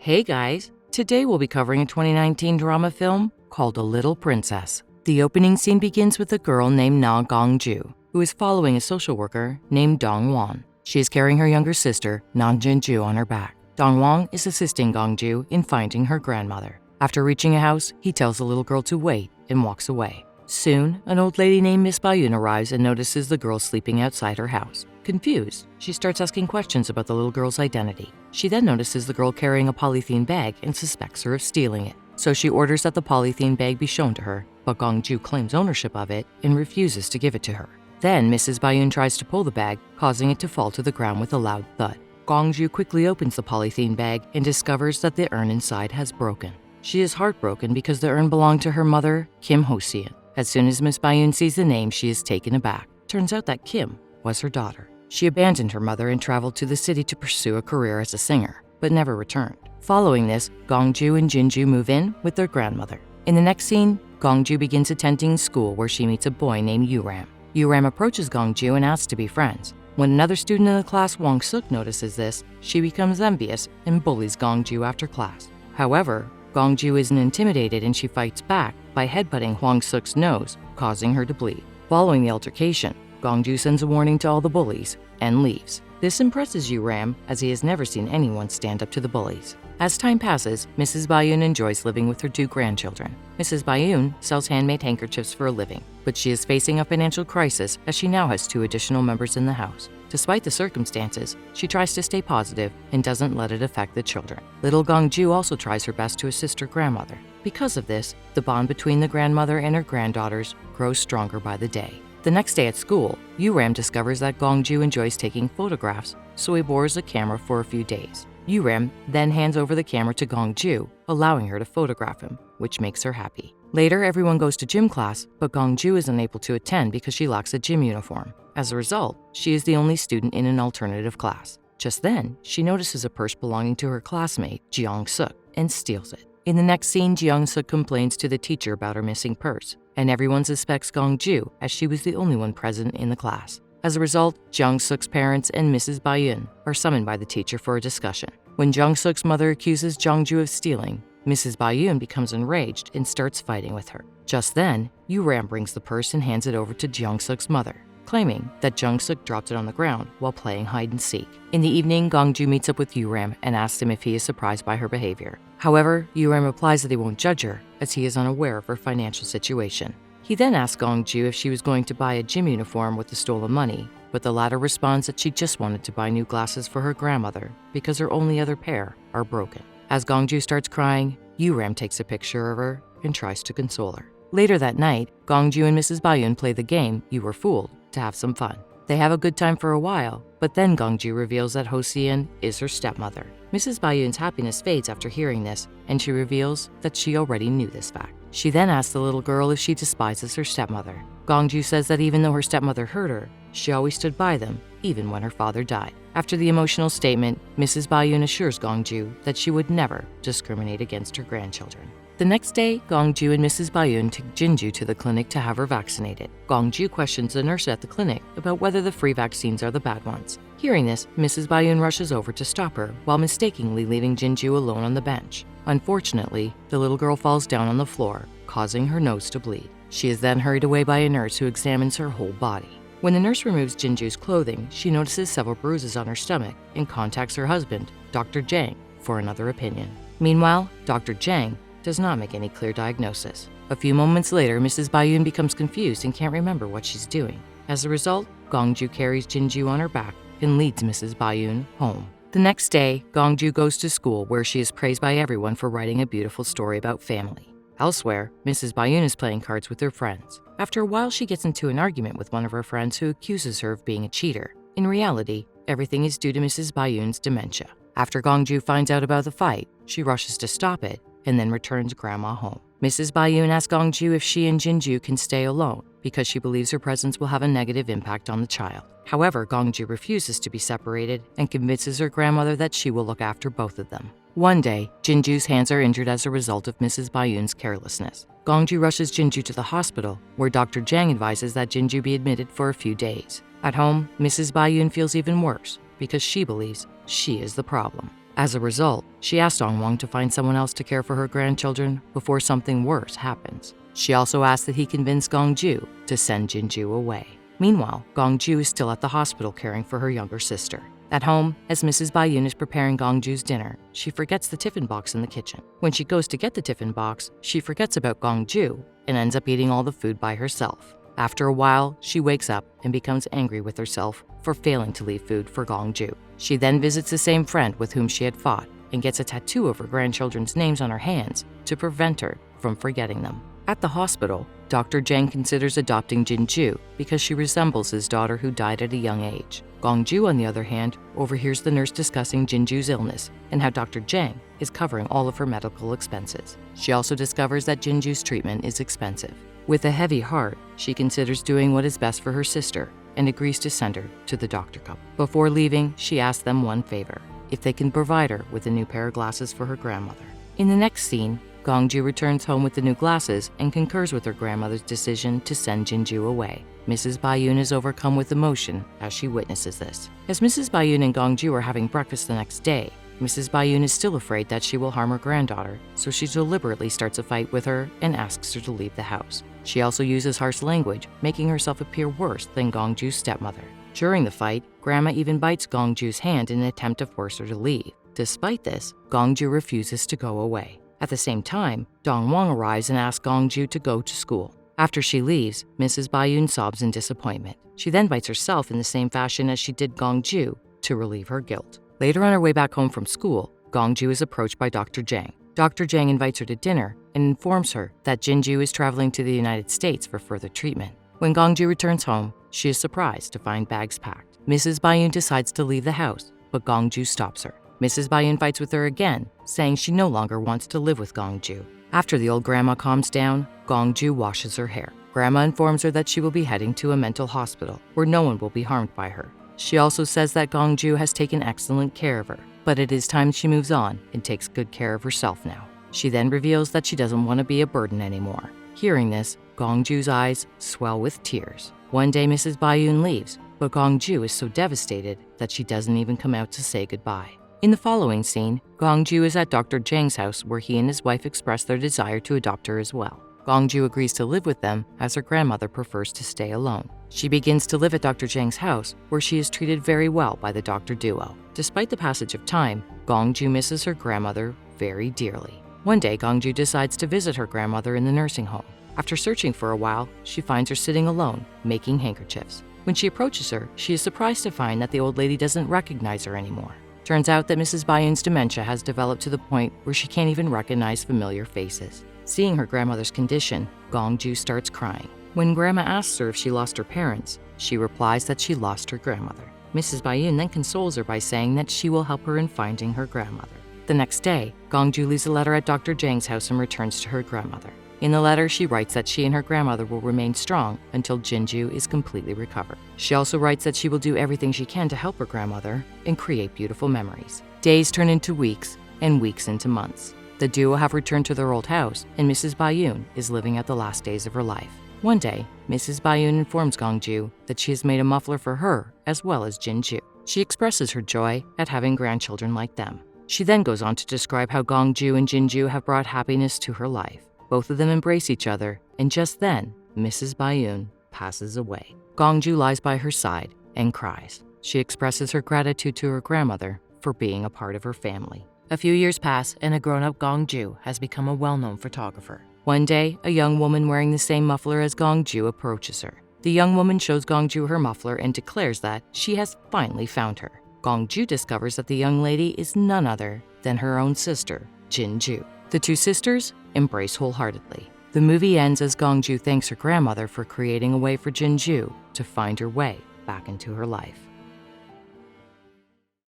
Hey guys! Today we'll be covering a 2019 drama film called A Little Princess. The opening scene begins with a girl named Na Gongju, who is following a social worker named Dong Won. She is carrying her younger sister, Na Jinju, on her back. Dong Won is assisting Gongju in finding her grandmother. After reaching a house, he tells the little girl to wait and walks away. Soon, an old lady named Miss BuIIied arrives and notices the girl sleeping outside her house. Confused, she starts asking questions about the little girl's identity. She then notices the girl carrying a polythene bag and suspects her of stealing it. So she orders that the polythene bag be shown to her, but Gongju claims ownership of it and refuses to give it to her. Then Mrs. BuIIied tries to pull the bag, causing it to fall to the ground with a loud thud. Gongju quickly opens the polythene bag and discovers that the urn inside has broken. She is heartbroken because the urn belonged to her mother, Kim Ho-seon. As soon as Miss BuIIied sees the name, she is taken aback. Turns out that Kim was her daughter. She abandoned her mother and traveled to the city to pursue a career as a singer, but never returned. Following this, Gongju and Jinju move in with their grandmother. In the next scene, Gongju begins attending school where she meets a boy named Yuram. Yuram approaches Gongju and asks to be friends. When another student in the class, Wong Suk, notices this, she becomes envious and bullies Gongju after class. However, Gongju isn't intimidated and she fights back by headbutting Wong Suk's nose, causing her to bleed. Following the altercation, Gongju sends a warning to all the bullies and leaves. This impresses Yuram, as he has never seen anyone stand up to the bullies. As time passes, Mrs. BuIIied enjoys living with her 2 grandchildren. Mrs. BuIIied sells handmade handkerchiefs for a living, but she is facing a financial crisis as she now has 2 additional members in the house. Despite the circumstances, she tries to stay positive and doesn't let it affect the children. Little Gongju also tries her best to assist her grandmother. Because of this, the bond between the grandmother and her granddaughters grows stronger by the day. The next day at school, Yuram discovers that Gongju enjoys taking photographs, so he borrows a camera for a few days. Yuram then hands over the camera to Gongju, allowing her to photograph him, which makes her happy. Later, everyone goes to gym class, but Gongju is unable to attend because she lacks a gym uniform. As a result, she is the only student in an alternative class. Just then, she notices a purse belonging to her classmate, Jeong Suk, and steals it. In the next scene, Jeong Suk complains to the teacher about her missing purse, and everyone suspects Gongju as she was the only one present in the class. As a result, Jeong Suk's parents and Mrs. BuIIied are summoned by the teacher for a discussion. When Jeong Suk's mother accuses Gongju of stealing, Mrs. BuIIied becomes enraged and starts fighting with her. Just then, Yuram brings the purse and hands it over to Jeong Suk's mother, claiming that Jeong Suk dropped it on the ground while playing hide and seek. In the evening, Gongju meets up with Yuram and asks him if he is surprised by her behavior. However, Yuram replies that he won't judge her, as he is unaware of her financial situation. He then asks Gongju if she was going to buy a gym uniform with the stolen money, but the latter responds that she just wanted to buy new glasses for her grandmother because her only other pair are broken. As Gongju starts crying, Yuram takes a picture of her and tries to console her. Later that night, Gongju and Mrs. BuIIied play the game You Were Fooled to have some fun. They have a good time for a while, but then Gongju reveals that Ho-seon is her stepmother. Mrs. BuIIied's happiness fades after hearing this, and she reveals that she already knew this fact. She then asks the little girl if she despises her stepmother. Gongju says that even though her stepmother hurt her, she always stood by them, even when her father died. After the emotional statement, Mrs. BuIIied assures Gongju that she would never discriminate against her grandchildren. The next day, Gongju and Mrs. BuIIied take Jinju to the clinic to have her vaccinated. Gongju questions the nurse at the clinic about whether the free vaccines are the bad ones. Hearing this, Mrs. BuIIied rushes over to stop her while mistakenly leaving Jinju alone on the bench. Unfortunately, the little girl falls down on the floor, causing her nose to bleed. She is then hurried away by a nurse who examines her whole body. When the nurse removes Jinju's clothing, she notices several bruises on her stomach and contacts her husband, Dr. Jang, for another opinion. Meanwhile, Dr. Jang does not make any clear diagnosis. A few moments later, Mrs. BuIIied becomes confused and can't remember what she's doing. As a result, Gongju carries Jinju on her back and leads Mrs. BuIIied home. The next day, Gongju goes to school where she is praised by everyone for writing a beautiful story about family. Elsewhere, Mrs. BuIIied is playing cards with her friends. After a while, she gets into an argument with one of her friends who accuses her of being a cheater. In reality, everything is due to Mrs. BuIIied's dementia. After Gongju finds out about the fight, she rushes to stop it and then returns Grandma home. Mrs. BuIIied asks Gongju if she and Jinju can stay alone because she believes her presence will have a negative impact on the child. However, Gongju refuses to be separated and convinces her grandmother that she will look after both of them. One day, Jinju's hands are injured as a result of Mrs. BuIIied's carelessness. Gongju rushes Jinju to the hospital, where Dr. Jang advises that Jinju be admitted for a few days. At home, Mrs. BuIIied feels even worse because she believes she is the problem. As a result, she asks Dongwon to find someone else to care for her grandchildren before something worse happens. She also asks that he convince Gongju to send Jinju away. Meanwhile, Gongju is still at the hospital caring for her younger sister. At home, as Mrs. BuIIied is preparing Gongju's dinner, she forgets the tiffin box in the kitchen. When she goes to get the tiffin box, she forgets about Gongju and ends up eating all the food by herself. After a while, she wakes up and becomes angry with herself for failing to leave food for Gongju. She then visits the same friend with whom she had fought and gets a tattoo of her grandchildren's names on her hands to prevent her from forgetting them. At the hospital, Dr. Jang considers adopting Jinju because she resembles his daughter who died at a young age. Gongju, on the other hand, overhears the nurse discussing Jinju's illness and how Dr. Jang is covering all of her medical expenses. She also discovers that Jinju's treatment is expensive. With a heavy heart, she considers doing what is best for her sister and agrees to send her to the doctor couple. Before leaving, she asks them one favor: if they can provide her with a new pair of glasses for her grandmother. In the next scene, Gongju returns home with the new glasses and concurs with her grandmother's decision to send Jinju away. Mrs. BuIIied is overcome with emotion as she witnesses this. As Mrs. BuIIied and Gongju are having breakfast the next day, Mrs. BuIIied is still afraid that she will harm her granddaughter, so she deliberately starts a fight with her and asks her to leave the house. She also uses harsh language, making herself appear worse than Gongju's stepmother. During the fight, Grandma even bites Gongju's hand in an attempt to force her to leave. Despite this, Gongju refuses to go away. At the same time, Wong arrives and asks Gongju to go to school. After she leaves, Mrs. BuIIied sobs in disappointment. She then bites herself in the same fashion as she did Gongju to relieve her guilt. Later, on her way back home from school, Gongju is approached by Dr. Jang. Dr. Jang invites her to dinner and informs her that Jinju is traveling to the United States for further treatment. When Gongju returns home, she is surprised to find bags packed. Mrs. BuIIied decides to leave the house, but Gongju stops her. Mrs. BuIIied fights with her again, saying she no longer wants to live with Gongju. After the old grandma calms down, Gongju washes her hair. Grandma informs her that she will be heading to a mental hospital where no one will be harmed by her. She also says that Gongju has taken excellent care of her, but it is time she moves on and takes good care of herself now. She then reveals that she doesn't want to be a burden anymore. Hearing this, Gongju's eyes swell with tears. One day, Mrs. BuIIied leaves, but Gongju is so devastated that she doesn't even come out to say goodbye. In the following scene, Gongju is at Dr. Jang's house where he and his wife express their desire to adopt her as well. Gongju agrees to live with them as her grandmother prefers to stay alone. She begins to live at Dr. Jang's house, where she is treated very well by the doctor duo. Despite the passage of time, Gongju misses her grandmother very dearly. One day, Gongju decides to visit her grandmother in the nursing home. After searching for a while, she finds her sitting alone, making handkerchiefs. When she approaches her, she is surprised to find that the old lady doesn't recognize her anymore. Turns out that Mrs. BuIIied's dementia has developed to the point where she can't even recognize familiar faces. Seeing her grandmother's condition, Gongju starts crying. When Grandma asks her if she lost her parents, she replies that she lost her grandmother. Mrs. BuIIied then consoles her by saying that she will help her in finding her grandmother. The next day, Gongju leaves a letter at Dr. Jang's house and returns to her grandmother. In the letter, she writes that she and her grandmother will remain strong until Jinju is completely recovered. She also writes that she will do everything she can to help her grandmother and create beautiful memories. Days turn into weeks, and weeks into months. The duo have returned to their old house, and Mrs. BuIIied is living out the last days of her life. One day, Mrs. BuIIied informs Gongju that she has made a muffler for her as well as Jinju. She expresses her joy at having grandchildren like them. She then goes on to describe how Gongju and Jinju have brought happiness to her life. Both of them embrace each other, and just then, Mrs. BuIIied passes away. Gongju lies by her side and cries. She expresses her gratitude to her grandmother for being a part of her family. A few years pass, and a grown-up Gongju has become a well-known photographer. One day, a young woman wearing the same muffler as Gongju approaches her. The young woman shows Gongju her muffler and declares that she has finally found her. Gongju discovers that the young lady is none other than her own sister, Jinju. The two sisters embrace wholeheartedly. The movie ends as Gongju thanks her grandmother for creating a way for Jinju to find her way back into her life.